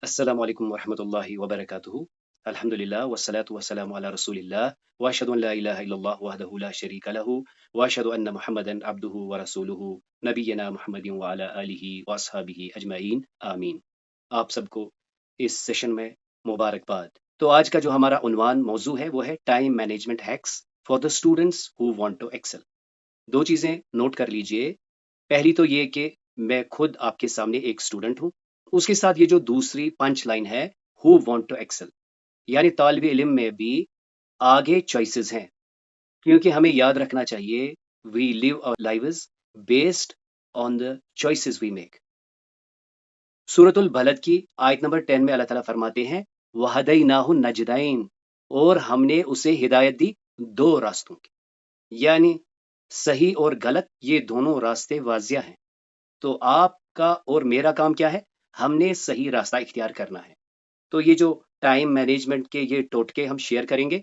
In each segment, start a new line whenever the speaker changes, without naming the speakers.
السلام علیکم ورحمۃ اللہ وبرکاتہ۔ الحمد للہ والصلاة والسلام علی رسول اللہ واشهد ان لا الہ الا اللہ وحدہ لا شریک لہ واشهد ان محمدا عبدہ ورسولہ نبینا محمد وعلی آلہ واصحابہ اجمعین آمین۔ آپ سب کو اس سیشن میں مبارکباد۔ تو آج کا جو ہمارا عنوان موضوع ہے وہ ہے time management hacks for the students who want to excel. دو چیزیں نوٹ کر لیجئے۔ پہلی تو یہ کہ میں خود آپ کے سامنے ایک اسٹوڈنٹ ہوں، اس کے ساتھ یہ جو دوسری پنچ لائن ہے ہو وانٹ ٹو ایکسل، یعنی طالب علم میں بھی آگے چوائسز ہیں، کیونکہ ہمیں یاد رکھنا چاہیے we live our lives based on the choices we make. سورۃ البلد کی آیت نمبر 10 میں اللہ تعالیٰ فرماتے ہیں وَهَدَيْنَاهُ النَّجْدَيْن، اور ہم نے اسے ہدایت دی دو راستوں کی، یعنی صحیح اور غلط یہ دونوں راستے واضح ہیں۔ تو آپ کا اور میرا کام کیا ہے؟ ہم نے صحیح راستہ اختیار کرنا ہے۔ تو یہ جو ٹائم مینجمنٹ کے یہ ٹوٹکے ہم شیئر کریں گے،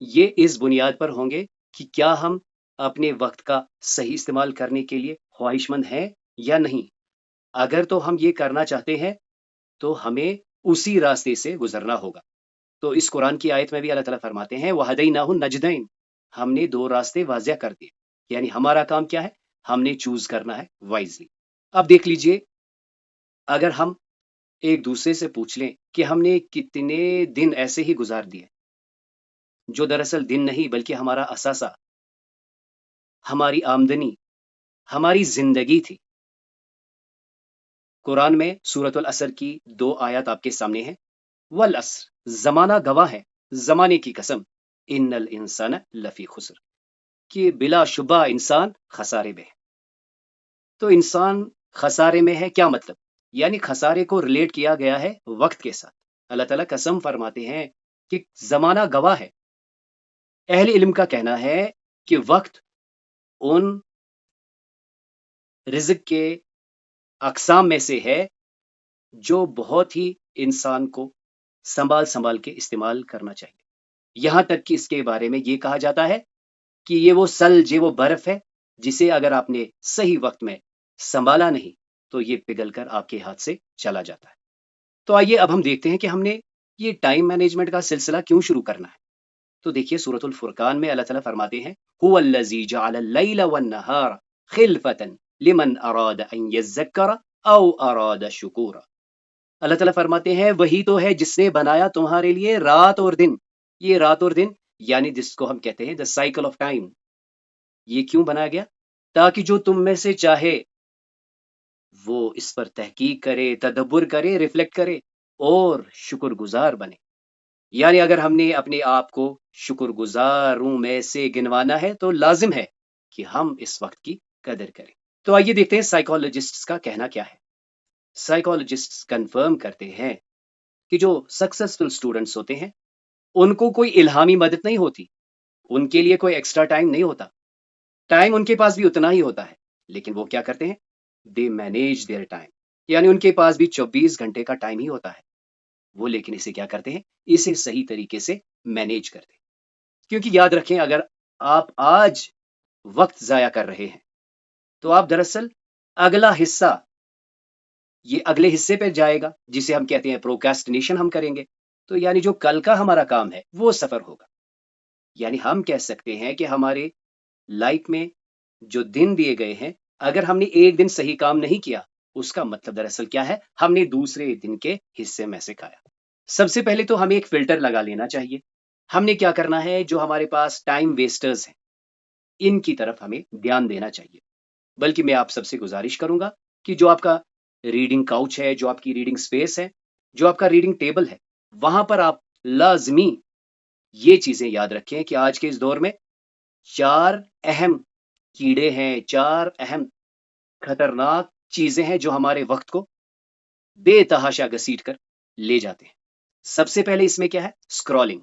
یہ اس بنیاد پر ہوں گے کہ کیا ہم اپنے وقت کا صحیح استعمال کرنے کے لیے خواہش مند ہیں یا نہیں۔ اگر تو ہم یہ کرنا چاہتے ہیں تو ہمیں اسی راستے سے گزرنا ہوگا۔ تو اس قرآن کی آیت میں بھی اللہ تعالیٰ فرماتے ہیں وَهَدَيْنَاهُ النَّجْدَيْن، ہم نے دو راستے واضح کر دیے، یعنی ہمارا کام کیا ہے؟ ہم نے چوز کرنا ہے وائزلی۔ اب دیکھ لیجئے، اگر ہم ایک دوسرے سے پوچھ لیں کہ ہم نے کتنے دن ایسے ہی گزار دیے، جو دراصل دن نہیں بلکہ ہمارا اثاثہ، ہماری آمدنی، ہماری زندگی تھی۔ قرآن میں سورۃ العصر کی 2 آیات آپ کے سامنے ہیں۔ والعصر، زمانہ گواہ ہے، زمانے کی قسم، ان الانسان لفی خسر، کہ بلا شبہ انسان خسارے میں ہے۔ تو انسان خسارے میں ہے، کیا مطلب؟ یعنی خسارے کو ریلیٹ کیا گیا ہے وقت کے ساتھ۔ اللہ تعالیٰ قسم فرماتے ہیں کہ زمانہ گواہ ہے۔ اہل علم کا کہنا ہے کہ وقت ان رزق کے اقسام میں سے ہے جو بہت ہی انسان کو سنبھال کے استعمال کرنا چاہیے۔ یہاں تک کہ اس کے بارے میں یہ کہا جاتا ہے کہ یہ وہ ثلج، وہ برف ہے جسے اگر آپ نے صحیح وقت میں سنبھالا نہیں تو یہ پگھل کر آپ کے ہاتھ سے چلا جاتا ہے۔ تو آئیے اب ہم دیکھتے ہیں کہ ہم نے یہ ٹائم مینجمنٹ کا سلسلہ کیوں شروع کرنا ہے۔ تو دیکھیے سورۃ الفرقان میں اللہ تعالیٰ فرماتے ہیں هو الذی جعل اللیل والنہار خلفۃ لمن اراد ان یذکر او اراد شکورا۔ اللہ تعالیٰ فرماتے ہیں وہی تو ہے جس نے بنایا تمہارے لیے رات اور دن۔ یہ رات اور دن یعنی جس کو ہم کہتے ہیں دا سائیکل آف ٹائم، یہ کیوں بنایا گیا؟ تاکہ جو تم میں سے چاہے وہ اس پر تحقیق کرے، تدبر کرے، ریفلیکٹ کرے اور شکر گزار بنے۔ یعنی اگر ہم نے اپنے آپ کو شکر گزاروں میں سے گنوانا ہے تو لازم ہے کہ ہم اس وقت کی قدر کریں۔ تو آئیے دیکھتے ہیں سائیکالوجسٹس کا کہنا کیا ہے۔ سائیکالوجسٹس کنفرم کرتے ہیں کہ جو سکسیسفل اسٹوڈنٹس ہوتے ہیں ان کو کوئی الہامی مدد نہیں ہوتی، ان کے لیے کوئی ایکسٹرا ٹائم نہیں ہوتا، ٹائم ان کے پاس بھی اتنا ہی ہوتا ہے، لیکن وہ کیا کرتے ہیں؟ دے مینیج دیئر ٹائم، یعنی ان کے پاس بھی 24 گھنٹے کا ٹائم ہی ہوتا ہے، وہ لیکن اسے کیا کرتے ہیں؟ اسے صحیح طریقے سے مینیج کرتے ہیں۔ کیونکہ یاد رکھیں اگر آپ آج وقت ضائع کر رہے ہیں تو آپ دراصل اگلا حصہ، یہ اگلے حصے پہ جائے گا جسے ہم کہتے ہیں پروکاسٹینیشن ہم کریں گے، تو یعنی جو کل کا ہمارا کام ہے وہ سفر ہوگا۔ یعنی ہم کہہ سکتے ہیں کہ ہمارے لائف میں جو دن دیے گئے ہیں، اگر ہم نے ایک دن صحیح کام نہیں کیا اس کا مطلب دراصل کیا ہے؟ ہم نے دوسرے دن کے حصے میں سے کھایا۔ سب سے پہلے تو ہمیں ایک فلٹر لگا لینا چاہیے۔ ہم نے کیا کرنا ہے؟ جو ہمارے پاس ٹائم ویسٹرز ہیں ان کی طرف ہمیں دھیان دینا چاہیے۔ بلکہ میں آپ سب سے گزارش کروں گا کہ جو آپ کا ریڈنگ کاؤچ ہے، جو آپ کی ریڈنگ سپیس ہے، جو آپ کا ریڈنگ ٹیبل ہے، وہاں پر آپ لازمی یہ چیزیں یاد رکھیں کہ آج کے اس دور میں 4 اہم کیڑے ہیں، 4 اہم خطرناک چیزیں ہیں جو ہمارے وقت کو بے تحاشا گھسیٹ کر لے جاتے ہیں۔ سب سے پہلے اس میں کیا ہے؟ اسکرولنگ۔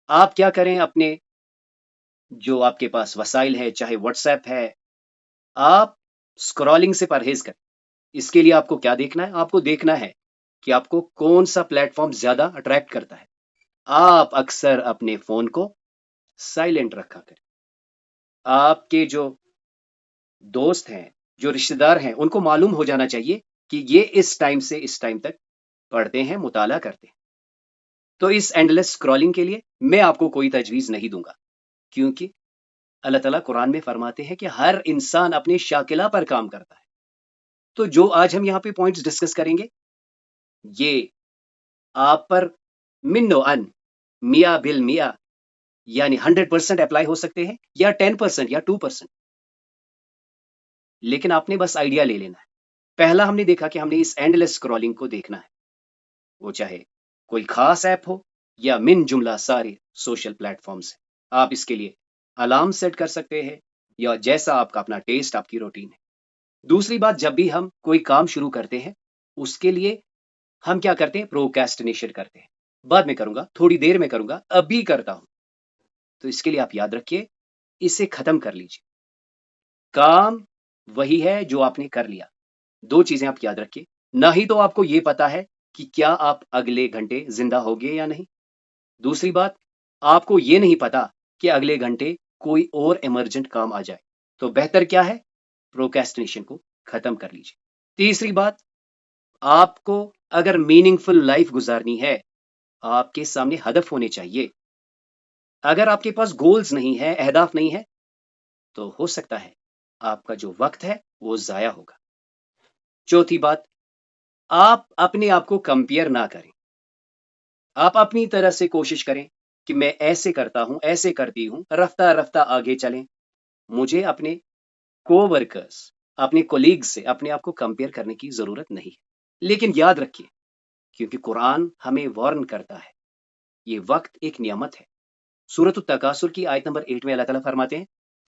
آپ کیا کریں؟ اپنے جو آپ کے پاس وسائل ہے، چاہے واٹس ایپ ہے، آپ اسکرولنگ سے پرہیز کریں۔ اس کے لیے آپ کو کیا دیکھنا ہے؟ آپ کو دیکھنا ہے کہ آپ کو کون سا پلیٹ فارم زیادہ اٹریکٹ کرتا ہے۔ آپ اکثر اپنے فون کو سائلنٹ رکھا کریں۔ آپ کے جو دوست ہیں، جو رشتہ دار ہیں، ان کو معلوم ہو جانا چاہیے کہ یہ اس ٹائم سے اس ٹائم تک پڑھتے ہیں، مطالعہ کرتے ہیں. تو اس اینڈلیس اسکرولنگ کے لیے میں آپ کو کوئی تجویز نہیں دوں گا، کیونکہ اللہ تعالیٰ قرآن میں فرماتے ہیں کہ ہر انسان اپنے شاکلہ پر کام کرتا ہے. تو جو آج ہم یہاں پہ پوائنٹس ڈسکس کریں گے، یہ آپ پر من و ان میاں بل میاں یعنی 100% اپلائی ہو سکتے ہیں، یا 10% یا 2%. لیکن آپ نے بس آئیڈیا لے لینا ہے. پہلا ہم نے دیکھا کہ ہم نے اس اینڈلیس اسکرولنگ کو دیکھنا ہے، وہ چاہے کوئی خاص ایپ ہو یا من جملہ سارے سوشل پلیٹ فارمز ہیں. آپ اس کے لیے الارم سیٹ کر سکتے ہیں، یا جیسا آپ کا اپنا ٹیسٹ، آپ کی روٹین ہے. دوسری بات، جب بھی ہم کوئی کام شروع کرتے ہیں، اس کے لیے ہم کیا کرتے ہیں؟ پروکیسٹینیشن کرتے ہیں. بعد میں کروں گا، تھوڑی دیر میں کروں گا، ابھی کرتا ہوں. تو اس کے لیے آپ یاد رکھیے، اسے ختم کر لیجیے. کام وہی ہے جو آپ نے کر لیا. دو چیزیں آپ یاد رکھیے، نہ ہی تو آپ کو یہ پتا ہے کہ کیا آپ اگلے گھنٹے زندہ ہوگے یا نہیں. دوسری بات، آپ کو یہ نہیں پتا کہ اگلے گھنٹے کوئی اور ایمرجنٹ کام آ جائے. تو بہتر کیا ہے؟ پروکیسٹینیشن کو ختم کر لیجیے. تیسری بات، آپ کو اگر میننگ فل لائف گزارنی ہے، آپ کے سامنے ہدف ہونے چاہیے. اگر آپ کے پاس گولز نہیں ہے، اہداف نہیں ہے، تو ہو سکتا ہے آپ کا جو وقت ہے وہ ضائع ہوگا. چوتھی بات، آپ اپنے آپ کو کمپیئر نہ کریں. آپ اپنی طرح سے کوشش کریں کہ میں ایسے کرتا ہوں، ایسے کرتی ہوں، رفتہ رفتہ آگے چلیں. مجھے اپنے کو ورکرز، اپنے کولیگ سے اپنے آپ کو کمپیئر کرنے کی ضرورت نہیں ہے. لیکن یاد رکھیے، کیونکہ قرآن ہمیں وارن کرتا ہے، یہ وقت ایک نعمت ہے. سورۃ التکاثر کی آیت نمبر 8 میں اللہ تعالیٰ فرماتے ہیں،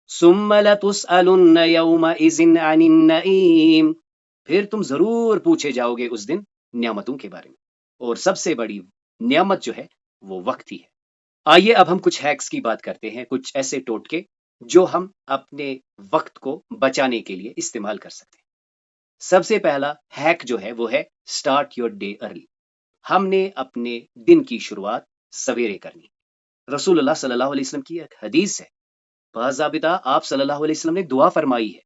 ثم لتسألن یومئذ عن النعیم، پھر تم ضرور پوچھے جاؤ گے اس دن نعمتوں کے بارے میں. اور سب سے بڑی نعمت جو ہے وہ وقت ہی ہے. آئیے اب ہم کچھ ہیکس کی بات کرتے ہیں، کچھ ایسے ٹوٹکے جو ہم اپنے وقت کو بچانے کے لیے استعمال کر سکتے ہیں. سب سے پہلا ہیک جو ہے وہ ہے اسٹارٹ یور ڈے ارلی. ہم نے اپنے دن کی شروعات سویرے کرنی. رسول اللہ صلی اللہ علیہ وسلم کی ایک حدیث ہے، باضابطہ آپ صلی اللہ علیہ وسلم نے دعا فرمائی ہے،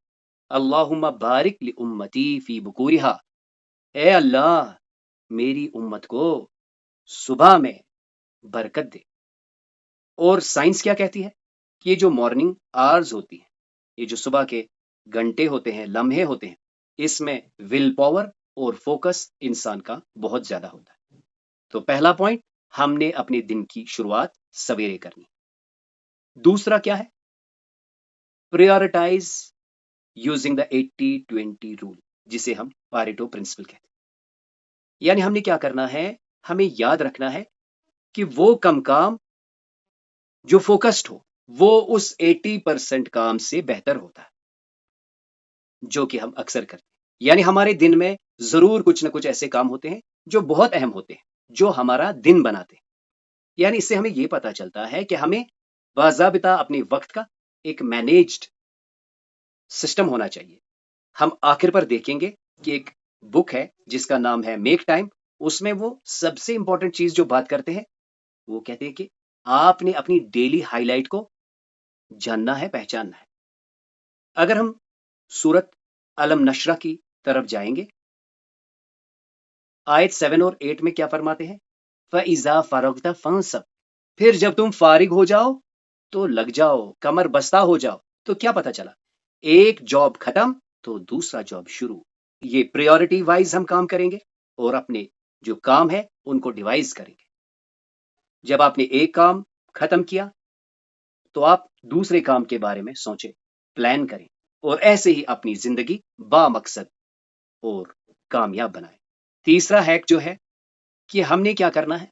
اللہم بارک لامتی فی بکورہا، اے اللہ میری امت کو صبح میں برکت دے. اور سائنس کیا کہتی ہے کہ یہ جو مارننگ آرز ہوتی ہیں، یہ جو صبح کے گھنٹے ہوتے ہیں، لمحے ہوتے ہیں، اس میں ول پاور اور فوکس انسان کا بہت زیادہ ہوتا ہے. تو پہلا پوائنٹ، ہم نے اپنے دن کی شروعات سویرے کرنی. دوسرا کیا ہے؟ پریورٹائز یوزنگ دا 80-20 رول، جسے ہم پاریٹو پرنسپل کہتے ہیں. یعنی ہم نے کیا کرنا ہے؟ ہمیں یاد رکھنا ہے کہ وہ کام جو فوکسڈ ہو وہ اس 80% کام سے بہتر ہوتا ہے جو کہ ہم اکثر کرتے ہیں. یعنی ہمارے دن میں ضرور کچھ نہ کچھ ایسے کام ہوتے ہیں جو بہت اہم ہوتے ہیں، جو ہمارا دن بناتے ہیں. یعنی اس سے ہمیں یہ پتا چلتا ہے کہ ہمیں باضابطہ اپنے وقت کا ایک مینیجڈ سسٹم ہونا چاہیے. ہم آخر پر دیکھیں گے کہ ایک بک ہے جس کا نام ہے میک ٹائم. اس میں وہ سب سے امپورٹنٹ چیز جو بات کرتے ہیں، وہ کہتے ہیں کہ آپ نے اپنی ڈیلی ہائی لائٹ کو جاننا ہے، پہچاننا ہے. اگر ہم سورت علم نشرہ کی طرف جائیں گے، آیت 7 اور 8 میں کیا فرماتے ہیں؟ فَإِذَا فَرَغْتَ فَانْصَبْ، پھر جب تم فارغ ہو جاؤ تو لگ جاؤ، کمر بستہ ہو جاؤ. تو کیا پتا چلا؟ ایک جاب ختم تو دوسرا جاب شروع. یہ پریورٹی وائز ہم کام کریں گے اور اپنے جو کام ہے ان کو ڈیوائز کریں گے. جب آپ نے ایک کام ختم کیا تو آپ دوسرے کام کے بارے میں سوچیں، پلان کریں، اور ایسے ہی اپنی زندگی با مقصد اور کامیاب بنائیں. تیسرا ہیک جو ہے کہ ہم نے کیا کرنا ہے؟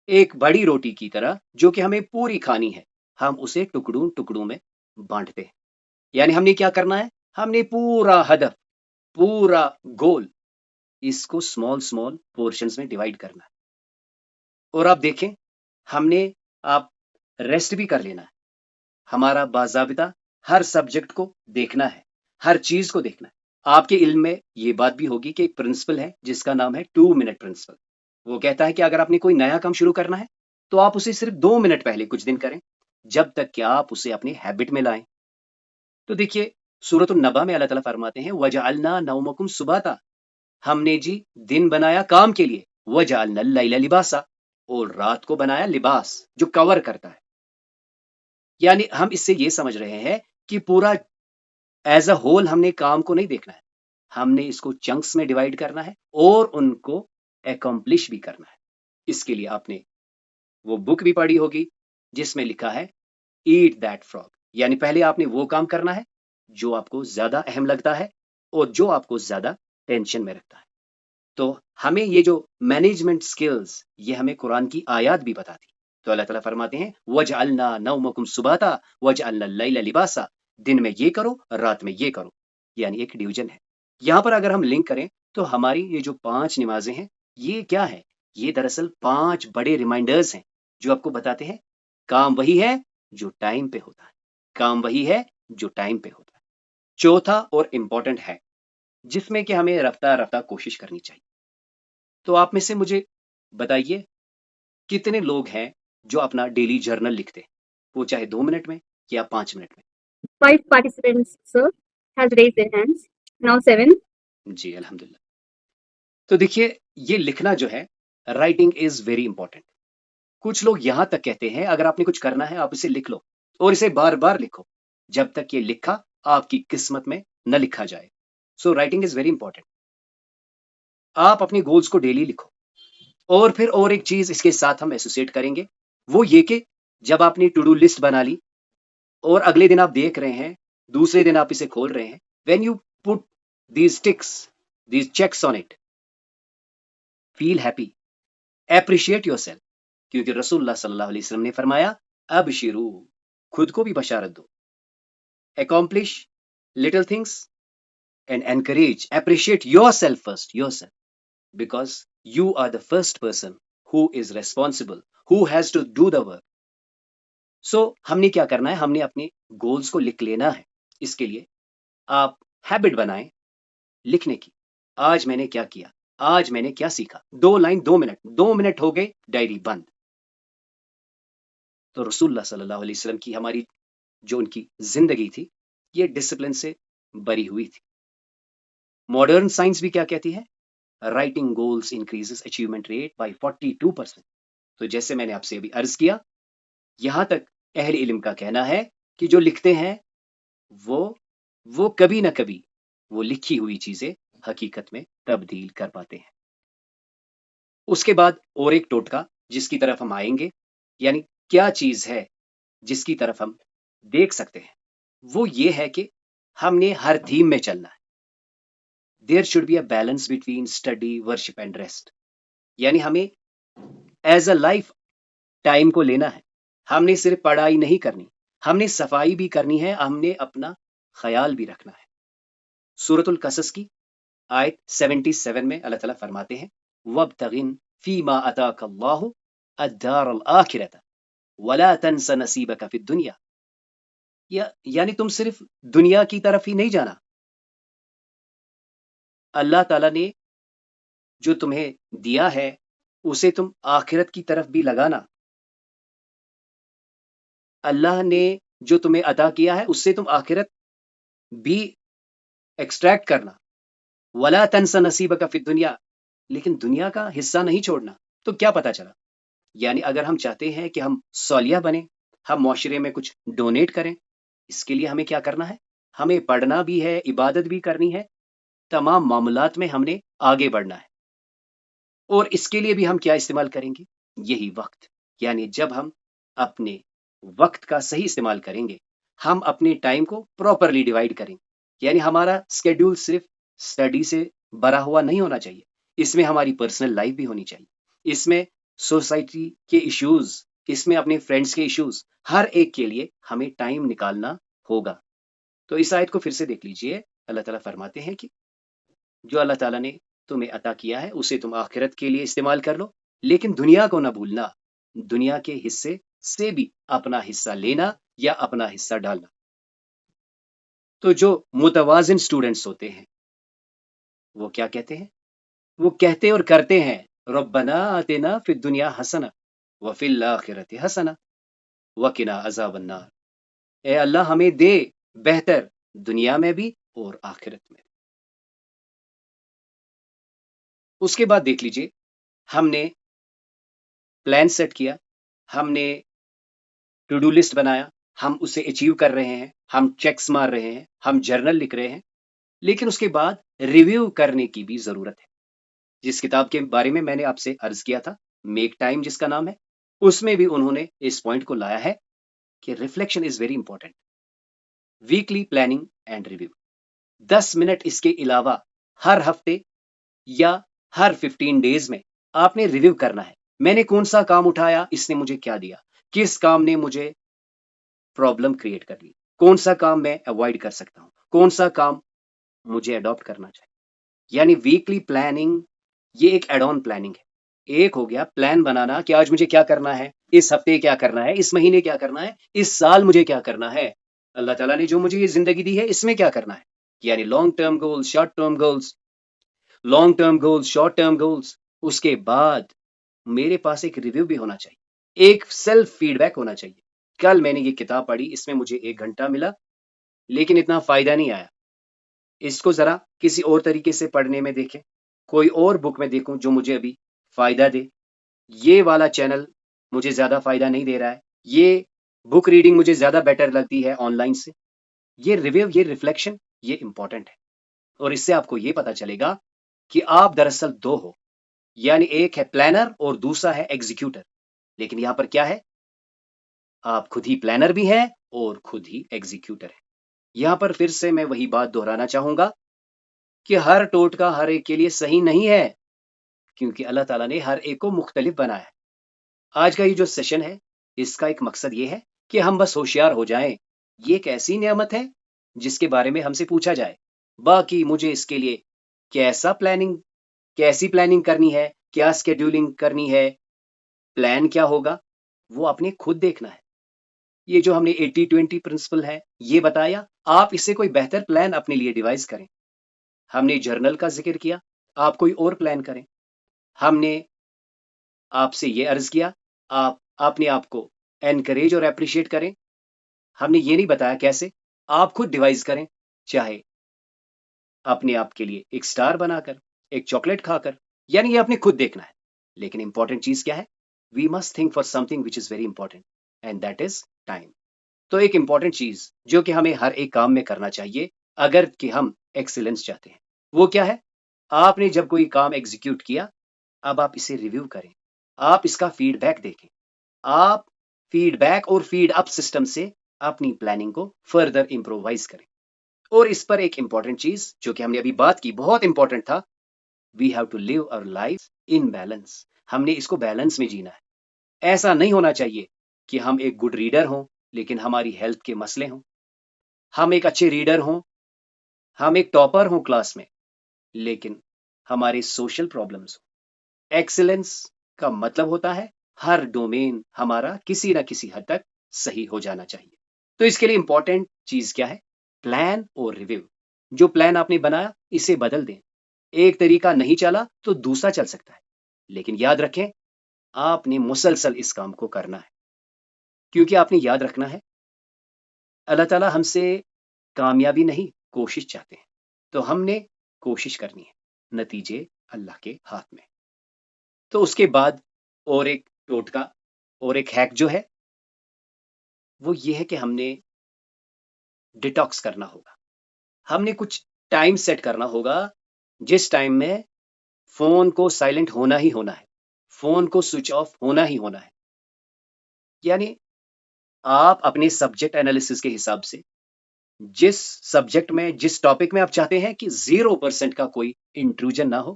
ایک بڑی روٹی کی طرح جو کہ ہمیں پوری کھانی ہے، ہم اسے ٹکڑوں ٹکڑوں میں بانٹتے ہیں. یعنی ہم نے کیا کرنا ہے؟ ہم نے پورا ہدف، پورا گول، اس کو اسمال پورشنز میں ڈیوائڈ کرنا ہے. اور آپ دیکھیں، ہم نے آپ ریسٹ بھی کر لینا ہے. ہمارا باضابطہ ہر سبجیکٹ کو دیکھنا ہے، ہر چیز کو دیکھنا ہے. آپ کے علم میں یہ بات بھی ہوگی کہ ایک پرنسپل ہے جس کا نام ہے 2 منٹ پرنسپل. وہ کہتا ہے کہ اگر آپ نے کوئی نیا کام شروع کرنا ہے تو آپ اسے صرف 2 منٹ پہلے کچھ دن کریں، جب تک کہ آپ اسے اپنے ہیبٹ میں لائیں. تو دیکھیے، سورۃ النبا میں اللہ تعالیٰ فرماتے ہیں وَجَعَلْنَا نَوْمَكُمْ سُبَاتًا، ہم نے جی دن بنایا کام کے لیے، وَجَعَلْنَا اللَّيْلَ لِبَاسًا، اور رات کو بنایا لباس جو کور کرتا ہے. یعنی ہم اس سے یہ سمجھ رہے ہیں کہ پورا ایز اے ہول ہم نے کام کو نہیں دیکھنا ہے، ہم نے اس کو چنکس میں ڈیوائڈ کرنا ہے اور ان کو اکمپلش بھی کرنا ہے. اس کے لیے آپ نے وہ بک بھی پڑھی ہوگی جس میں لکھا ہے ایٹ دیٹ فراگ، یعنی پہلے آپ نے وہ کام کرنا ہے جو آپ کو زیادہ اہم لگتا ہے اور جو آپ کو زیادہ ٹینشن میں رکھتا ہے. تو ہمیں یہ جو مینجمنٹ سکلز یہ ہمیں قرآن کی آیات بھی بتاتی. تو اللہ تعالیٰ فرماتے ہیں وَجْعَلْنَا نَوْمَكُمْ سُبَاتًا وَجْعَلْنَا اللَّيْلَ لِبَاسًا، دن میں یہ کرو رات میں یہ کرو، یعنی ایک ڈویژن ہے. یہاں پر اگر ہم لنک کریں تو ہماری یہ جو 5 نمازیں ہیں یہ کیا ہے؟ یہ دراصل 5 بڑے ریمائنڈرز ہیں جو آپ کو بتاتے ہیں کام وہی ہے جو ٹائم پہ ہوتا ہے، کام وہی ہے جو ٹائم پہ ہوتا ہے. چوتھا اور امپورٹنٹ ہے جس میں کہ ہمیں رفتہ رفتہ کوشش کرنی چاہیے. تو آپ میں سے مجھے بتائیے کتنے لوگ ہیں جو اپنا ڈیلی جرنل لکھتے ہیں، وہ چاہے 2 منٹ میں یا 5 منٹ میں؟
5 participants, sir, has raised their hands. Now 7.
جی الحمدللہ. تو دیکھیے یہ لکھنا جو ہے رائٹنگ از ویری امپورٹنٹ. کچھ لوگ یہاں تک کہتے ہیں اگر آپ نے کچھ کرنا ہے آپ اسے لکھ لو اور اسے بار بار لکھو جب تک یہ لکھا آپ کی قسمت میں نہ لکھا جائے. سو رائٹنگ از ویری امپورٹنٹ. آپ اپنے گولز کو ڈیلی لکھو. اور پھر اور ایک چیز اس کے ساتھ ہم ایسوسیٹ کریں گے وہ یہ کہ جب آپ نے ٹو ڈو لسٹ بنا لی اور اگلے دن آپ دیکھ رہے ہیں، دوسرے دن آپ اسے کھول رہے ہیں، when you put these ticks these checks on it feel happy, appreciate yourself, کیونکہ رسول اللہ صلی اللہ علیہ وسلم نے فرمایا ابشرو، خود کو بھی بشارت دو. Accomplish little things and encourage appreciate yourself first, yourself, because you are the first person who is responsible, who has to do the work. So ہم نے کیا کرنا ہے، ہم نے اپنے گولز کو لکھ لینا ہے. اس کے لیے آپ ہیبٹ بنائیں لکھنے کی. آج میں نے کیا کیا، آج میں نے کیا سیکھا، 2 لائن 2 منٹ، 2 منٹ ہو گئے ڈائری بند. تو رسول اللہ صلی اللہ علیہ وسلم کی ہماری جو ان کی زندگی تھی یہ ڈسپلن سے بری ہوئی تھی. ماڈرن سائنس بھی کیا کہتی ہے، writing goals increases achievement rate by 42%. تو جیسے میں نے آپ سے ابھی عرض کیا یہاں تک اہل علم کا کہنا ہے کہ جو لکھتے ہیں وہ کبھی نہ کبھی وہ لکھی ہوئی چیزیں حقیقت میں تبدیل کر پاتے ہیں. اس کے بعد اور ایک ٹوٹکا جس کی طرف ہم آئیں گے، یعنی کیا چیز ہے جس کی طرف ہم دیکھ سکتے ہیں، وہ یہ ہے کہ ہم نے ہر تھیم میں چلنا ہے. There should be a balance between study worship and rest, یعنی ہمیں ایز اے لائف ٹائم کو لینا ہے. ہم نے صرف پڑھائی نہیں کرنی، ہم نے صفائی بھی کرنی ہے، ہم نے اپنا خیال بھی رکھنا ہے. سورۃ القصص کی آیت 77 میں اللہ تعالیٰ فرماتے ہیں وَابْتَغِ فِيمَا آتَاكَ اللَّهُ الدَّارَ الْآخِرَةَ وَلَا تَنْسَ نَصِيبَكَ فِي الدُّنْيَا. یعنی تم صرف دنیا کی طرف ہی نہیں جانا، اللہ تعالیٰ نے جو تمہیں دیا ہے اسے تم آخرت کی طرف بھی لگانا. اللہ نے جو تمہیں عطا کیا ہے اس سے تم آخرت بھی ایکسٹریکٹ کرنا. وَلَا تَنْسَ نَصِيبَكَ فِي الدُّنْيَا، لیکن دنیا کا حصہ نہیں چھوڑنا. تو کیا پتا چلا، یعنی اگر ہم چاہتے ہیں کہ ہم صالح بنیں، ہم معاشرے میں کچھ ڈونیٹ کریں، اس کے لیے ہمیں کیا کرنا ہے، ہمیں پڑھنا بھی ہے، عبادت بھی کرنی ہے، تمام معاملات میں ہم نے آگے بڑھنا ہے. اور اس کے لیے بھی ہم کیا استعمال کریں گے، یہی وقت. یعنی جب ہم اپنے وقت کا صحیح استعمال کریں گے، ہم اپنے ٹائم کو پراپرلی ڈیوائڈ کریں گے. یعنی ہمارا اسکیڈول صرف اسٹڈی سے بھرا ہوا نہیں ہونا چاہیے، اس میں ہماری پرسنل لائف بھی ہونی چاہیے، اس میں سوسائٹی کے ایشوز، اس میں اپنے فرینڈس کے ایشوز، ہر ایک کے لیے ہمیں ٹائم نکالنا ہوگا. تو اس آیت کو پھر سے دیکھ لیجئے. اللہ تعالیٰ فرماتے ہیں کہ جو اللہ تعالیٰ نے تمہیں عطا کیا ہے اسے تم آخرت کے لیے استعمال کر لو، لیکن دنیا کو نہ بھولنا، دنیا کے حصے سے بھی اپنا حصہ لینا یا اپنا حصہ ڈالنا. تو جو متوازن سٹوڈنٹس ہوتے ہیں وہ کیا کہتے ہیں، وہ کہتے اور کرتے ہیں ربنا آتنا فی الدنیا حسنہ وفی الآخرۃ حسنہ وقنا عذاب النار. اے اللہ ہمیں دے بہتر دنیا میں بھی اور آخرت میں. اس کے بعد دیکھ لیجئے ہم نے پلان سیٹ کیا، ہم نے ٹو ڈو لسٹ بنایا، ہم اسے اچیو کر رہے ہیں، ہم چیکس مار رہے ہیں، ہم جرنل لکھ رہے ہیں، لیکن اس کے بعد ریویو کرنے کی بھی ضرورت ہے۔ جس کتاب کے بارے میں نے آپ سے عرض کیا تھا، میک ٹائم جس کا نام ہے، اس میں بھی انہوں نے اس پوائنٹ کو لایا ہے کہ reflection is very important. Weekly planning and review, 10 minute اس کے علاوہ ہر ہفتے یا ہر 15 ڈیز میں آپ نے ریویو کرنا ہے۔ میں نے کون سا کام اٹھایا، اس نے مجھے کیا دیا، کس کام نے مجھے پرابلم کریٹ کر لی، کون سا کام میں اوائڈ کر سکتا ہوں، کون سا کام مجھے اڈاپٹ کرنا چاہیے۔ یعنی ویکلی پلاننگ یہ ایک ایڈ آن پلاننگ ہے۔ ایک ہو گیا پلان بنانا کہ آج مجھے کیا کرنا ہے، اس ہفتے کیا کرنا ہے، اس مہینے کیا کرنا ہے، اس سال مجھے کیا کرنا ہے، اللہ تعالیٰ نے جو مجھے یہ زندگی دی ہے اس میں کیا کرنا ہے۔ یعنی long term goals, short term goals, long term goals, short term goals. اس کے بعد میرے پاس ایک ریویو بھی ہونا چاہیے، ایک سیلف فیڈ بیک ہونا چاہیے۔ کل میں نے یہ کتاب پڑھی، اس میں مجھے 1 گھنٹہ ملا لیکن اتنا فائدہ نہیں آیا، اس کو ذرا کسی اور طریقے سے پڑھنے میں دیکھیں، کوئی اور بک میں دیکھوں جو مجھے ابھی فائدہ دے۔ یہ والا چینل مجھے زیادہ فائدہ نہیں دے رہا ہے، یہ بک ریڈنگ مجھے زیادہ بیٹر لگتی ہے آن لائن سے۔ یہ ریویو، یہ ریفلیکشن، یہ امپورٹنٹ ہے، اور اس سے آپ کو یہ پتا چلے گا کہ آپ دراصل دو ہو، یعنی ایک ہے پلانر اور دوسرا ہے ایگزیکیوٹر۔ لیکن یہاں پر کیا ہے، آپ خود ہی پلانر بھی ہیں اور خود ہی ایگزیکیوٹر ہیں۔ یہاں پر پھر سے میں وہی بات دہرانا چاہوں گا کہ ہر ٹوٹکا ہر ایک کے لیے صحیح نہیں ہے، کیونکہ اللہ تعالیٰ نے ہر ایک کو مختلف بنایا ہے۔ آج کا یہ جو سیشن ہے، اس کا ایک مقصد یہ ہے کہ ہم بس ہوشیار ہو جائیں۔ یہ ایک ایسی نعمت ہے جس کے بارے میں ہم سے پوچھا جائے، باقی مجھے اس کے لیے کیسی پلاننگ کرنی ہے، کیا اسکیڈولنگ کرنی ہے، پلان کیا ہوگا، وہ آپ نے خود دیکھنا ہے۔ یہ جو ہم نے 80-20 پرنسپل ہے یہ بتایا، آپ اس سے کوئی بہتر پلان اپنے لیے ڈیوائز کریں۔ ہم نے جرنل کا ذکر کیا، آپ کوئی اور پلان کریں۔ ہم نے آپ سے یہ عرض کیا، آپ اپنے آپ کو انکریج اور اپریشیٹ کریں۔ ہم نے یہ نہیں بتایا کیسے، آپ خود ڈیوائز کریں، چاہے اپنے آپ کے لیے ایک سٹار بنا کر، ایک چاکلیٹ کھا کر، یعنی یہ آپ نے خود دیکھنا ہے۔ لیکن امپورٹنٹ چیز کیا ہے، we must think for something which is very important, and that is time. تو ایک امپورٹنٹ چیز جو کہ ہمیں ہر ایک کام میں کرنا چاہیے اگر کہ ہم ایکسیلنس چاہتے ہیں، وہ کیا ہے، آپ نے جب کوئی کام ایگزیکیوٹ کیا، اب آپ اسے ریویو کریں، آپ اس کا فیڈ بیک دیکھیں، آپ فیڈ بیک اور فیڈ اپ سسٹم سے اپنی پلاننگ کو فردر امپرووائز کریں۔ اور اس پر ایک امپورٹنٹ چیز جو کہ ہم نے ابھی بات کی، بہت امپورٹنٹ تھا، وی ہیو ٹو لیو اور لائف ان بیلنس۔ ہم نے اس کو بیلنس میں جینا ہے۔ ایسا نہیں ہونا چاہیے کہ ہم ایک گڈ ریڈر ہوں لیکن ہماری ہیلتھ کے مسئلے ہوں، ہم ایک اچھے ریڈر ہوں، ہم ایک ٹاپر ہوں کلاس میں، لیکن ہمارے سوشل پرابلمز ہوں۔ ایکسیلنس کا مطلب ہوتا ہے ہر ڈومین ہمارا کسی نہ کسی حد تک صحیح ہو جانا چاہیے۔ تو اس کے لیے امپورٹنٹ چیز کیا ہے، پلان اور ریویو۔ جو پلان آپ نے بنایا اسے بدل دیں، ایک طریقہ نہیں چلا تو دوسرا چل سکتا ہے، لیکن یاد رکھیں آپ نے مسلسل اس کام کو کرنا ہے، کیونکہ آپ نے یاد رکھنا ہے اللہ تعالیٰ ہم سے کامیابی نہیں کوشش چاہتے ہیں، تو ہم نے کوشش کرنی ہے، نتیجے اللہ کے ہاتھ میں۔ تو اس کے بعد اور ایک ٹوٹکا اور ایک ہیک جو ہے وہ یہ ہے کہ ہم نے ڈیٹاکس کرنا ہوگا، ہم نے کچھ ٹائم سیٹ کرنا ہوگا جس ٹائم میں فون کو سائلنٹ ہونا ہی ہونا ہے، فون کو سوئچ آف ہونا ہی ہونا ہے۔ یعنی آپ اپنے سبجیکٹ انالیسس کے حساب سے جس سبجیکٹ میں، جس ٹاپک میں آپ چاہتے ہیں کہ 0% کا کوئی انٹروژن نہ ہو،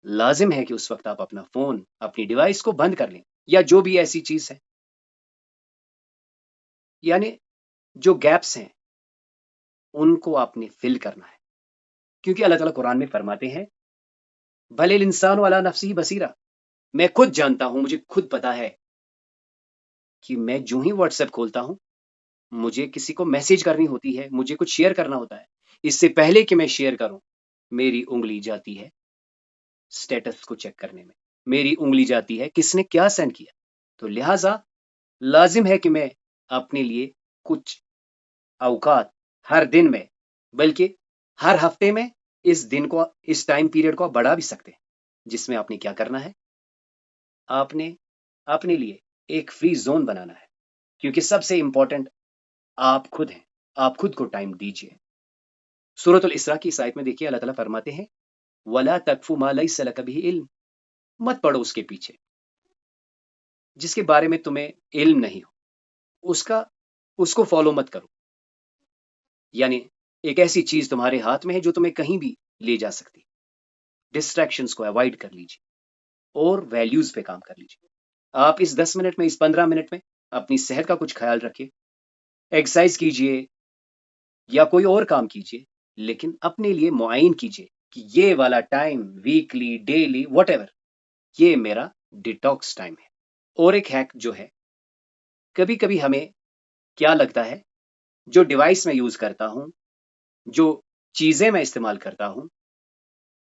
لازم ہے کہ اس وقت آپ اپنا فون، اپنی ڈیوائس کو بند کر لیں، یا جو بھی ایسی چیز ہے۔ یعنی جو گیپس ہیں ان کو آپ نے فل کرنا ہے، کیونکہ اللہ تعالیٰ قرآن میں فرماتے ہیں بھلے الانسان والا نفسی بصیرہ، میں خود جانتا ہوں، مجھے خود پتا ہے کہ میں جو ہی واٹس ایپ کھولتا ہوں، مجھے کسی کو میسج کرنی ہوتی ہے، مجھے کچھ شیئر کرنا ہوتا ہے، اس سے پہلے کہ میں شیئر کروں میری انگلی جاتی ہے سٹیٹس کو چیک کرنے میں، میری انگلی جاتی ہے کس نے کیا سینڈ کیا۔ تو لہٰذا لازم ہے کہ میں اپنے لیے کچھ اوقات ہر دن میں، بلکہ ہر ہفتے میں اس دن کو، اس ٹائم پیریڈ کو بڑھا بھی سکتے ہیں، جس میں آپ نے کیا کرنا ہے، آپ نے اپنے لیے ایک فری زون بنانا ہے، کیونکہ سب سے امپورٹنٹ آپ خود ہیں، آپ خود کو ٹائم دیجیے۔ سورۃ الاسراء کی اس آیت میں دیکھیے اللہ تعالیٰ فرماتے ہیں وَلَا تَقْفُ مَا لَيْسَ لَكَ بِهِ علم، مت پڑھو اس کے پیچھے جس کے بارے میں تمہیں علم نہیں ہو، اس کو فالو مت کرو، یعنی ایک ایسی چیز تمہارے ہاتھ میں ہے جو تمہیں کہیں بھی لے جا سکتی، ڈسٹریکشنز کو اوائڈ کر لیجیے اور ویلیوز پہ کام کر لیجیے۔ آپ اس 10 منٹ میں، اس 15 منٹ میں اپنی صحت کا کچھ خیال رکھیے، ایکسرسائز کیجیے یا کوئی اور کام کیجیے، لیکن اپنے لیے معین کیجیے کہ یہ والا time weekly, daily, what ever, یہ میرا ڈیٹاکس ٹائم ہے۔ اور ایک ہیک جو ہے، کبھی کبھی ہمیں کیا لگتا ہے جو ڈیوائس میں یوز کرتا ہوں، جو چیزیں میں استعمال کرتا ہوں،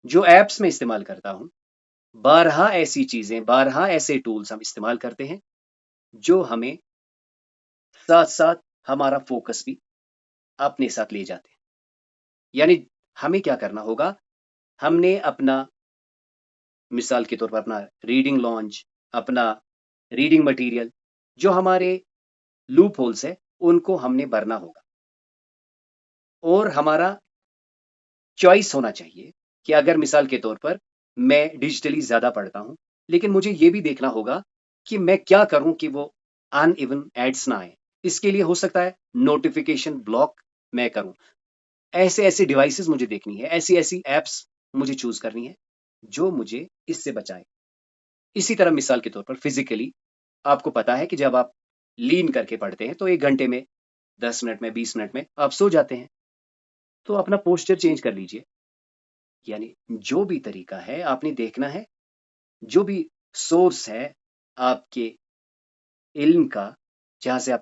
جو ایپس میں استعمال کرتا ہوں، بارہا ایسی چیزیں، بارہا ایسے ٹولز ہم استعمال کرتے ہیں جو ہمیں ساتھ ساتھ ہمارا فوکس بھی اپنے ساتھ لے جاتے ہیں۔ یعنی ہمیں کیا کرنا ہوگا، ہم نے اپنا، مثال کے طور پر اپنا ریڈنگ لانچ، اپنا ریڈنگ مٹیریل، جو ہمارے لوپ ہولز ہے ان کو ہم نے بھرنا ہوگا، اور ہمارا چوائس ہونا چاہیے کہ اگر مثال کے طور پر میں ڈیجیٹلی زیادہ پڑھتا ہوں، لیکن مجھے یہ بھی دیکھنا ہوگا کہ میں کیا کروں کہ وہ ان ایون ایڈس نہ آئیں۔ اس کے لیے ہو سکتا ہے نوٹیفیکیشن بلاک میں کروں، ایسے ڈیوائسز مجھے دیکھنی ہے، ایسی ایپس مجھے چوز کرنی ہے جو مجھے اس سے بچائیں۔ اسی طرح مثال کے طور پر فزیکلی آپ کو پتا ہے کہ جب آپ لین کر کے پڑھتے ہیں تو 1 گھنٹے میں 10 منٹ میں 20 منٹ میں آپ سو جاتے ہیں، تو اپنا پوسچر چینج کر لیجئے۔ یعنی جو بھی طریقہ ہے آپ نے دیکھنا ہے، جو بھی سورس ہے آپ کے علم کا، جہاں سے آپ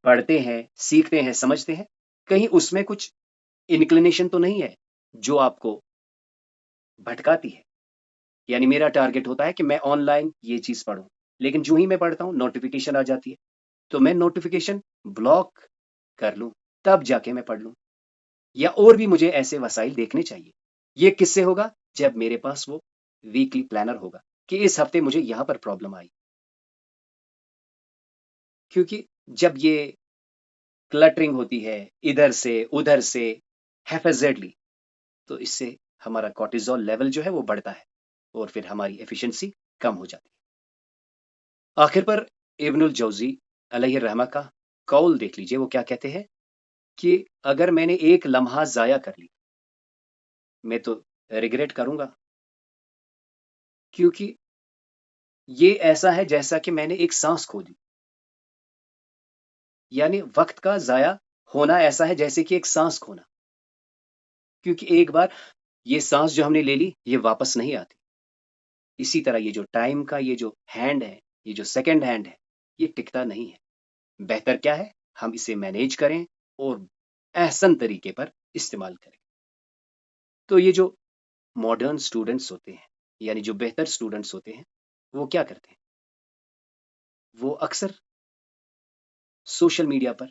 پڑھتے ہیں، سیکھتے ہیں، سمجھتے ہیں، کہیں اس میں کچھ انکلینیشن تو نہیں ہے جو آپ کو بھٹکاتی ہے۔ یعنی میرا ٹارگٹ ہوتا ہے کہ میں آن لائن یہ چیز پڑھوں، لیکن جو ہی میں پڑھتا ہوں نوٹیفیکیشن آ جاتی ہے، تو میں نوٹیفیکیشن بلاک کر لوں، تب جا کے میں پڑھ لوں۔ یا اور بھی مجھے ایسے وسائل دیکھنے چاہیے۔ یہ کس سے ہوگا؟ جب میرے پاس وہ ویکلی پلانر ہوگا کہ اس ہفتے مجھے یہاں پر پرابلم آئی، کیونکہ جب یہ کلٹرنگ ہوتی ہے ادھر سے ادھر سے ہیفزڈلی، تو اس سے ہمارا کورٹیزول لیول جو ہے وہ بڑھتا ہے اور پھر ہماری ایفیشنسی کم ہو جاتی ہے۔ آخر پر ابن الجوزی علیہ الرحمہ کا قول دیکھ لیجئے، وہ کیا کہتے ہیں کہ اگر میں نے ایک لمحہ ضائع کر لی، میں تو ریگریٹ کروں گا، کیونکہ یہ ایسا ہے جیسا کہ میں نے ایک سانس کھو دی۔ یعنی وقت کا ضائع ہونا ایسا ہے جیسے کہ ایک سانس کھونا، کیونکہ ایک بار یہ سانس جو ہم نے لے لی یہ واپس نہیں آتی۔ اسی طرح یہ جو ٹائم کا یہ جو ہینڈ ہے، یہ جو سیکنڈ ہینڈ ہے، یہ ٹکتا نہیں ہے۔ بہتر کیا ہے، ہم اسے مینیج کریں اور احسن طریقے پر استعمال کریں۔ تو یہ جو ماڈرن سٹوڈنٹس ہوتے ہیں، یعنی جو بہتر سٹوڈنٹس ہوتے ہیں، وہ کیا کرتے ہیں؟ وہ اکثر سوشل میڈیا پر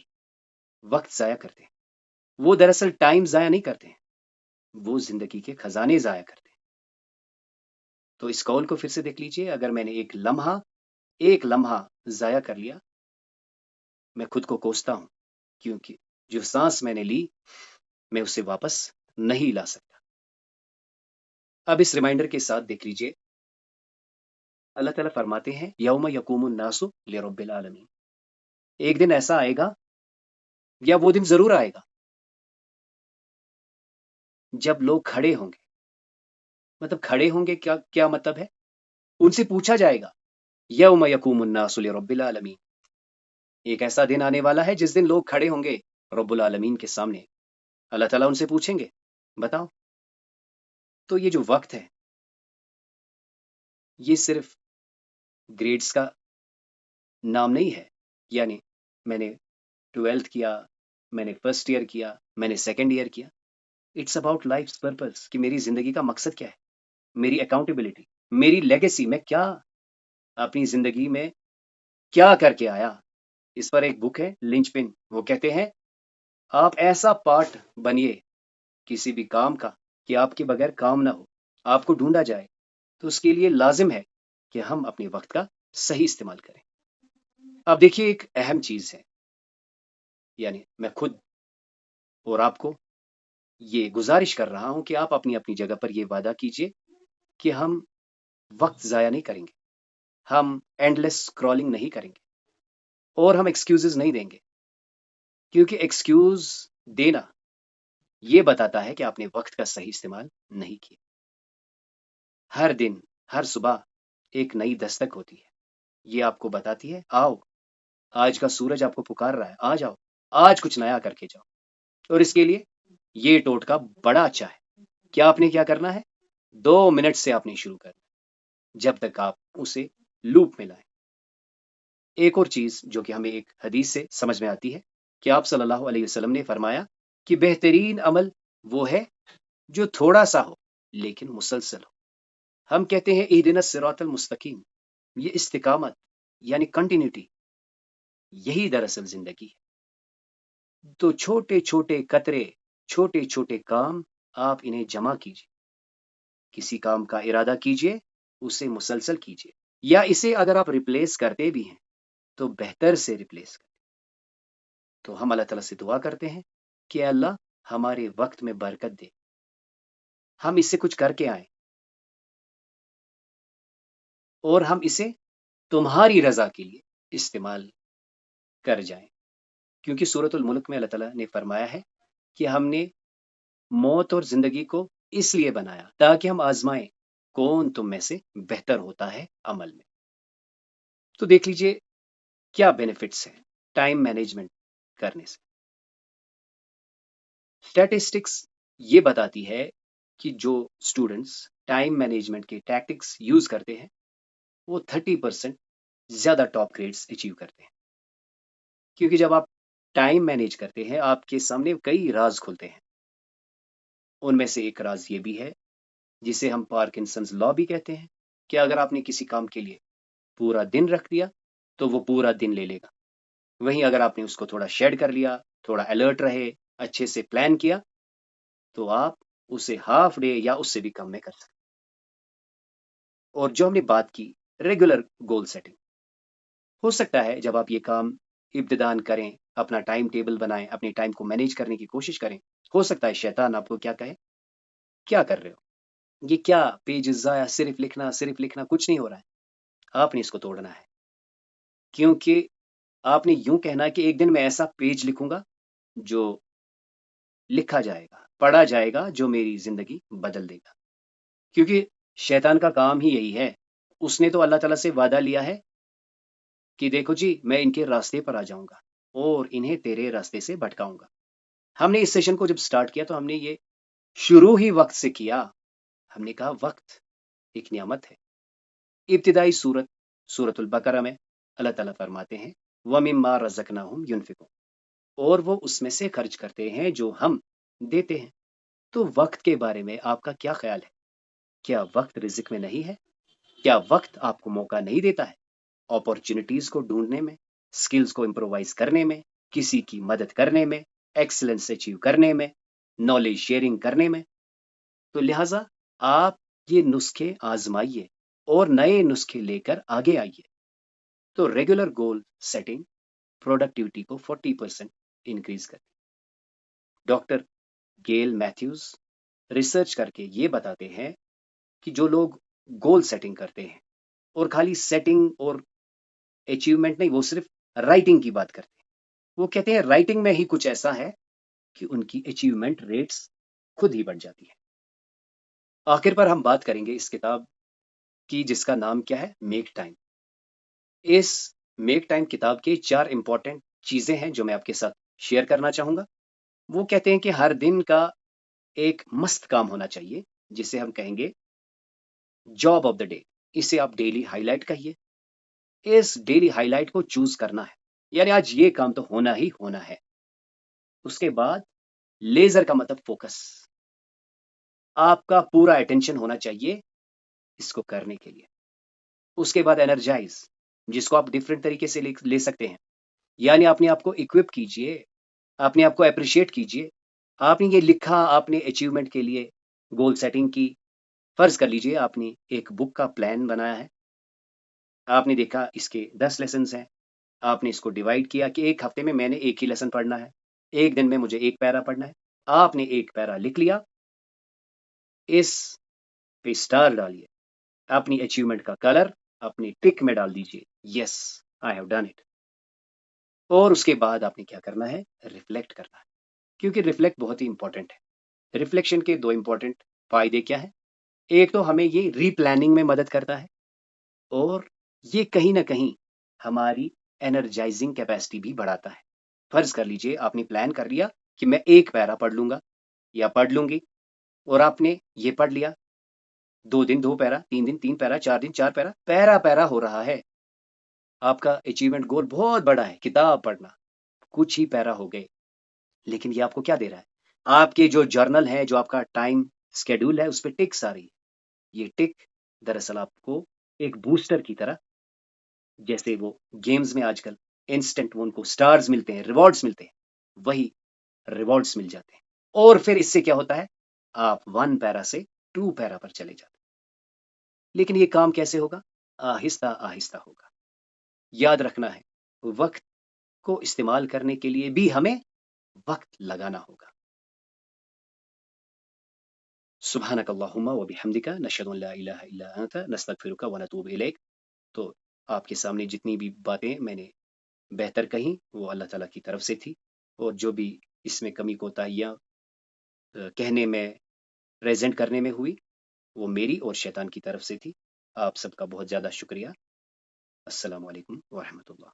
وقت ضائع کرتے ہیں۔ وہ دراصل ٹائم ضائع نہیں کرتے ہیں، وہ زندگی کے خزانے ضائع کرتے ہیں۔ تو اس قول کو پھر سے دیکھ لیجئے، اگر میں نے ایک لمحہ ضائع کر لیا، میں خود کو کوستا ہوں، کیونکہ جو سانس میں نے لی میں اسے واپس نہیں لا سکتا۔ اب اس ریمائنڈر کے ساتھ دیکھ لیجئے، اللہ تعالیٰ فرماتے ہیں یوم یقوم الناس لرب العالمین، ایک دن ایسا آئے گا، یا وہ دن ضرور آئے گا، جب لوگ کھڑے ہوں گے۔ مطلب کھڑے ہوں گے کیا مطلب ہے؟ ان سے پوچھا جائے گا یوم یقوم الناس لرب العالمین، ایک ایسا دن آنے والا ہے جس دن لوگ کھڑے ہوں گے رب العالمین کے سامنے، اللہ تعالیٰ ان سے پوچھیں گے بتاؤ۔ تو یہ جو وقت ہے یہ صرف گریڈز کا نام نہیں ہے، یعنی میں نے 12th کیا، میں نے فرسٹ ایئر کیا، میں نے سیکنڈ ایئر کیا، اٹس اباؤٹ لائف پرپز، کہ میری زندگی کا مقصد کیا ہے، میری اکاؤنٹیبلٹی، میری لیگیسی، میں کیا اپنی زندگی میں کیا کر کے آیا۔ اس پر ایک بک ہے لنچ پن، وہ کہتے ہیں آپ ایسا پارٹ بنیے کسی بھی کام کا کہ آپ کے بغیر کام نہ ہو، آپ کو ڈھونڈا جائے، تو اس کے لیے لازم ہے کہ ہم اپنے وقت کا صحیح استعمال کریں. اب دیکھیے ایک اہم چیز ہے، یعنی میں خود اور آپ کو یہ گزارش کر رہا ہوں کہ آپ اپنی اپنی جگہ پر یہ وعدہ کیجئے کہ ہم وقت ضائع نہیں کریں گے، ہم اینڈلیس اسکرولنگ نہیں کریں گے، اور ہم ایکسکیوزز نہیں دیں گے، کیونکہ ایکسکیوز دینا یہ بتاتا ہے کہ آپ نے وقت کا صحیح استعمال نہیں کیا. ہر دن ہر صبح ایک نئی دستک ہوتی ہے، یہ آپ کو بتاتی ہے آؤ، آج کا سورج آپ کو پکار رہا ہے، آ جاؤ، آج کچھ نیا کر کے جاؤ. اور اس کے لیے یہ ٹوٹکا بڑا اچھا ہے. کیا آپ نے کیا کرنا ہے؟ 2 منٹ سے آپ نے شروع کرنا جب تک آپ اسے لوپ میں لائیں. ایک اور چیز جو کہ ہمیں ایک حدیث سے سمجھ میں آتی ہے کہ آپ صلی اللہ علیہ وسلم نے فرمایا کہ بہترین عمل وہ ہے جو تھوڑا سا ہو لیکن مسلسل ہو. ہم کہتے ہیں اہدنا الصراط المستقیم، یہ استقامت یعنی کنٹینیوٹی، یہی دراصل زندگی ہے. تو چھوٹے چھوٹے قطرے، چھوٹے چھوٹے کام، آپ انہیں جمع کیجیے. کسی کام کا ارادہ کیجیے، اسے مسلسل کیجیے، یا اسے اگر آپ ریپلیس کرتے بھی ہیں تو بہتر سے ریپلیس کریں. تو ہم اللہ تعالیٰ سے دعا کرتے ہیں کہ اللہ ہمارے وقت میں برکت دے، ہم اس سے کچھ کر کے آئیں اور ہم اسے تمہاری رضا کے لیے استعمال کر جائیں. کیونکہ سورۃ الملک میں اللہ تعالیٰ نے فرمایا ہے کہ ہم نے موت اور زندگی کو اس لیے بنایا تاکہ ہم آزمائیں کون تم میں سے بہتر ہوتا ہے عمل میں. تو دیکھ لیجئے کیا بینیفٹس ہیں ٹائم مینجمنٹ کرنے سے. اسٹیٹسٹکس یہ بتاتی ہے کہ جو اسٹوڈنٹس ٹائم مینجمنٹ کے ٹیکٹکس یوز کرتے ہیں وہ 30% زیادہ ٹاپ گریڈز اچیو کرتے ہیں. کیونکہ جب آپ ٹائم مینیج کرتے ہیں آپ کے سامنے کئی راز کھلتے ہیں. ان میں سے ایک راز یہ بھی ہے جسے ہم پارکنسنز لا بھی کہتے ہیں کہ اگر آپ نے کسی کام کے لیے پورا دن رکھ دیا تو وہ پورا دن لے لے گا. وہیں اگر آپ نے اس کو تھوڑا شیڈ کر لیا، تھوڑا الرٹ رہے، اچھے سے پلان کیا، تو آپ اسے ہاف ڈے یا اس سے بھی کم میں کر سکتے. اور جو ہم نے بات کی ریگولر گول سیٹنگ، ہو سکتا ہے جب آپ یہ کام ابتدان کریں، اپنا ٹائم ٹیبل بنائیں، اپنے ٹائم کو مینیج کرنے کی کوشش کریں، ہو سکتا ہے شیطان آپ کو کیا کہے، کیا کر رہے ہو، یہ کیا پیجز ضائع، صرف لکھنا کچھ نہیں ہو رہا ہے. آپ نے اس کو توڑنا ہے، کیونکہ آپ نے یوں کہنا کہ ایک دن میں ایسا پیج لکھوں گا جو لکھا جائے گا، پڑھا جائے گا، جو میری زندگی بدل دے گا. کیونکہ شیطان کا کام ہی یہی ہے. اس نے تو اللہ تعالیٰ سے وعدہ لیا ہے کہ دیکھو جی میں ان کے راستے پر آ جاؤں گا اور انہیں تیرے راستے سے بھٹکاؤں گا. ہم نے اس سیشن کو جب سٹارٹ کیا تو ہم نے یہ شروع ہی وقت سے کیا. ہم نے کہا وقت ایک نعمت ہے. ابتدائی سورۃ البقرہ میں اللہ تعالیٰ فرماتے ہیں وَمِمَّا رَزَقْنَاهُمْ يُنْفِقُونَ، اور وہ اس میں سے خرچ کرتے ہیں جو ہم دیتے ہیں. تو وقت کے بارے میں آپ کا کیا خیال ہے؟ کیا وقت رزق میں نہیں ہے؟ کیا وقت آپ کو موقع نہیں دیتا ہے اپورچونٹیز کو ڈھونڈنے میں، سکلز کو امپرووائز کرنے میں، کسی کی مدد کرنے میں، ایکسلنس اچیو کرنے میں، نالج شیئرنگ کرنے میں؟ تو لہٰذا آپ یہ نسخے آزمائیے اور نئے نسخے لے کر آگے آئیے. تو ریگولر گول سیٹنگ پروڈکٹیوٹی کو 40% انکریز کرتی. ڈاکٹر گیل میتھیوز ریسرچ کر کے یہ بتاتے ہیں کہ جو لوگ گول سیٹنگ کرتے ہیں اور خالی سیٹنگ اور اچیومنٹ نہیں، وہ صرف رائٹنگ کی بات کرتے ہیں، وہ کہتے ہیں رائٹنگ میں ہی کچھ ایسا ہے کہ ان کی اچیومنٹ ریٹس خود ہی بڑھ جاتی ہے. آخر پر ہم بات کریں گے اس کتاب کی جس کا نام کیا ہے، میک ٹائم. اس میک ٹائم کتاب کے 4 امپورٹنٹ چیزیں ہیں جو میں آپ کے ساتھ شیئر کرنا چاہوں گا. وہ کہتے ہیں کہ ہر دن کا ایک مست کام ہونا چاہیے جسے ہم کہیں گے جاب آف دا ڈے. اسے آپ ڈیلی ہائی لائٹ کہیے. اس ڈیلی ہائی لائٹ کو چوز کرنا ہے، یعنی آج یہ کام تو ہونا ہی ہونا ہے. اس کے بعد لیزر کا مطلب فوکس، آپ کا پورا اٹینشن ہونا چاہیے اس کو کرنے کے لیے. اس کے بعد انرجائز، جس کو آپ ڈفرینٹ طریقے سے لے سکتے ہیں، یعنی اپنے آپ کو اکوپ کیجئے، اپنے آپ کو اپریشیٹ کیجئے. آپ نے یہ لکھا، آپ نے اچیومنٹ کے لیے گول سیٹنگ کی، فرض کر لیجئے آپ نے ایک بک کا پلان بنایا ہے، آپ نے دیکھا اس کے 10 لیسنز ہیں، آپ نے اس کو ڈیوائڈ کیا کہ ایک ہفتے میں نے ایک ہی لیسن پڑھنا ہے، ایک دن میں مجھے ایک پیرا پڑھنا ہے، آپ نے ایک پیرا لکھ لیا، اس پہ اسٹار ڈالیے، اپنی اچیومنٹ کا کلر اپنی ٹک میں ڈال دیجئے، یس آئی ہیو ڈن اٹ، اور اس کے بعد آپ نے کیا کرنا ہے، ریفلیکٹ کرنا ہے، کیونکہ ریفلیکٹ بہت ہی امپورٹنٹ ہے۔ ریفلیکشن کے 2 امپورٹنٹ فائدے کیا ہیں؟ ایک تو ہمیں یہ ری پلاننگ میں مدد کرتا ہے، اور یہ کہیں نہ کہیں ہماری انرجائزنگ کیپیسٹی بھی بڑھاتا ہے۔ فرض کر لیجئے آپ نے پلان کر لیا کہ میں ایک پیرا پڑھ لوں گا یا پڑھ لوں گی، اور آپ نے یہ پڑھ لیا، 2 دن 2 پیرا، 3 دن 3 پیرا، 4 دن 4 پیرا، پیرا پیرا ہو رہا ہے، آپ کا اچیومنٹ گول بہت بڑا ہے، کتاب پڑھنا، کچھ ہی پیرا ہو گئے، لیکن یہ آپ کو کیا دے رہا ہے؟ آپ کے جو جرنل ہے، جو آپ کا ٹائم اسکیڈول ہے، اس پہ ٹکس آ رہی ہے۔ یہ ٹک دراصل آپ کو ایک بوسٹر کی طرح، جیسے وہ گیمز میں آج کل انسٹنٹ ان کو سٹارز ملتے ہیں، ریوارڈز ملتے ہیں، وہی ریوارڈز مل جاتے ہیں، اور پھر اس سے کیا ہوتا ہے، آپ 1 پیرا سے 2 پیرا پر چلے جاتے ہیں۔ لیکن یہ کام کیسے ہوگا؟ آہستہ آہستہ ہوگا۔ یاد رکھنا ہے، وقت کو استعمال کرنے کے لیے بھی ہمیں وقت لگانا ہوگا۔ سبحانک اللہم و بحمدک، نشہد ان لا الہ الا انت، نستغفرک و نتوب الیک۔ تو آپ کے سامنے جتنی بھی باتیں میں نے بہتر کہیں وہ اللہ تعالیٰ کی طرف سے تھی، اور جو بھی اس میں کمی کوتاہیاں کہنے میں، پریزنٹ کرنے میں ہوئی، وہ میری اور شیطان کی طرف سے تھی۔ آپ سب کا بہت زیادہ شکریہ۔ السلام علیکم ورحمۃ اللہ۔